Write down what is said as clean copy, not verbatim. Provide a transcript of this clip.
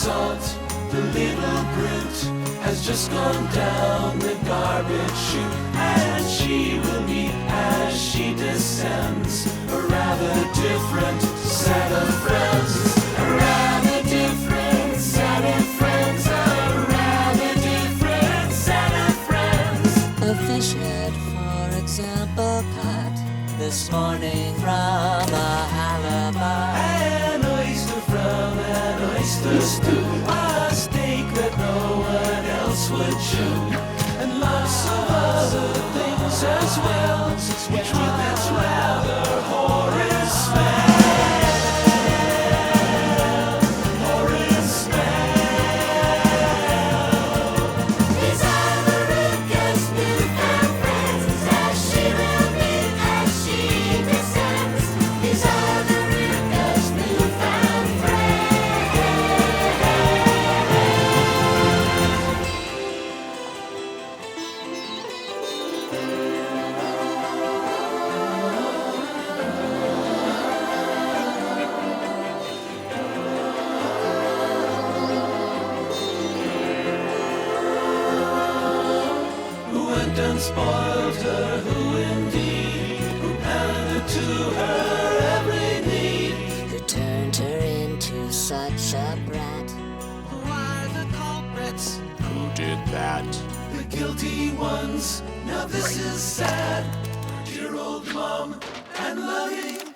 salt, the little brute, has just gone down the garbage chute, and she will meet as she descends a rather different set of friends. A rather different set of friends. A rather different set of friends. A fish head, for example, caught this morning from a alibi. An oyster from an oyster stew, a steak that no one else would chew, and lots of other things as well, which with its rather horrid smell. Horrid smell. These are Veruca's newfound friends, as she will meet as she descends. These are Veruca's newfound friends. Who went and spoiled her, who indeed, who pandered to her every need, Who turned her into such a brat? who are the culprits, Who did that? the guilty ones. Now this is sad, dear old mom and loving